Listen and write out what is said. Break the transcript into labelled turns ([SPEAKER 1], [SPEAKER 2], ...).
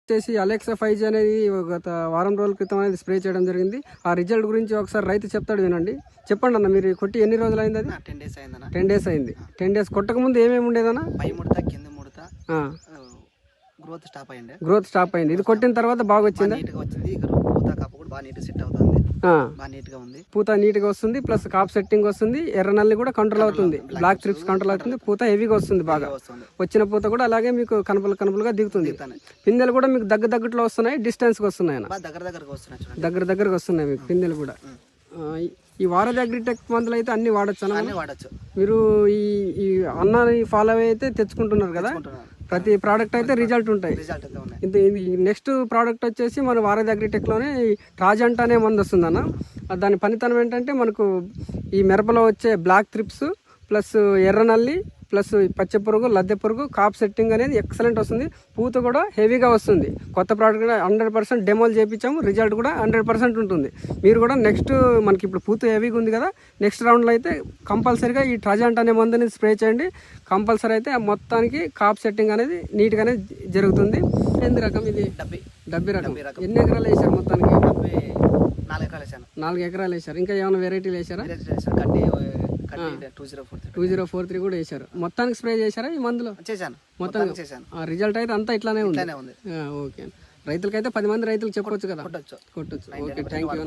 [SPEAKER 1] వచ్చేసి Alexa 5G అనేది గత వారం రోజుల క్రితం అనేది స్ప్రే చేయడం జరిగింది. ఆ రిజల్ట్ గురించి ఒకసారి రైతు చెప్తాడు వినండి. చెప్పండి అన్న, మీరు కొట్టి ఎన్ని రోజులు అయింది? అది
[SPEAKER 2] 10 days అయిందన్న.
[SPEAKER 1] 10 days అయింది. 10 days కొట్టక ముందు ఏమేమి ఉండేదన్నా?
[SPEAKER 2] పై ముడత కింద ముడత గ్రోత్ స్టాప్ అయ్యింది.
[SPEAKER 1] గ్రోత్ స్టాప్ అయింది. ఇది కొట్టిన తర్వాత బాగా వచ్చింది,
[SPEAKER 2] నీట్గా వచ్చింది. పూత కాపు కూడా బాగా నీట్ సెట్ అవుతుంది, బాగా నీట్గా ఉంది.
[SPEAKER 1] పూత నీట్గా వస్తుంది, ప్లస్ కాప్ సెట్టింగ్ వస్తుంది, ఎర్ర నల్లి కూడా కంట్రోల్ అవుతుంది, బ్లాక్ ట్రిప్స్ కంట్రోల్ అవుతుంది, పూత హెవీగా వస్తుంది. బాగా వచ్చిన పూత కూడా అలాగే మీకు కనుపలుగా దిగుతుంది. పిందెలు కూడా మీకు దగ్గరలో వస్తున్నాయి, డిస్టెన్స్కి వస్తున్నాయి, దగ్గరగా వస్తున్నాయి మీకు పిందెలు కూడా. ఈ వారధి అగ్రిటెక్ మందులు అయితే అన్ని వాడచ్చు. మీరు ఈ అన్నాన్ని ఫాలో అయితే తెచ్చుకుంటున్నారు కదా, ప్రతి ప్రోడక్ట్ అయితే రిజల్ట్ ఉంటాయి. నెక్స్ట్ ప్రోడక్ట్ వచ్చేసి మన వారధి అగ్రిటెక్లోనే ట్రాజెంట్ అనే మందు వస్తుంది అన్న. దాని పనితనం ఏంటంటే మనకు ఈ మిరపలో వచ్చే బ్లాక్ త్రిప్స్ ప్లస్ ఎర్ర నల్లి ప్లస్ పచ్చ పురుగు, లద్దె పురుగు, కాప్ సెట్టింగ్ అనేది ఎక్సలెంట్ వస్తుంది. పూత కూడా హెవీగా వస్తుంది. కొత్త ప్రోడక్ట్ కూడా 100% డెమోలు చేయించాము, రిజల్ట్ కూడా 100% ఉంటుంది. మీరు కూడా నెక్స్ట్ మనకి ఇప్పుడు పూత హెవీగా ఉంది కదా, నెక్స్ట్ రౌండ్లో అయితే కంపల్సరీగా ఈ ట్రాజెంట్ అనే మందుని స్ప్రే చేయండి. కంపల్సరీ అయితే మొత్తానికి కాప్ సెట్టింగ్ అనేది నీట్గానే జరుగుతుంది. ఎన్ని రకం ఇది? డబ్బి రకం. ఎన్ని ఎకరాలు వేసారు మొత్తానికి? 4 ఎకరాలు వేసారు. ఇంకా ఏమైనా వెరైటీలు వేసారా? 2043 కూడా వేసారు. మొత్తానికి స్ప్రే చేశారా ఈ మందులో? మొత్తం రిజల్ట్ అయితే అంతా ఇట్లానే ఉంది. ఓకే, రైతులకైతే 10 మంది రైతులు చెప్పొచ్చు కదా, కొట్టొచ్చు. Okay, thank you.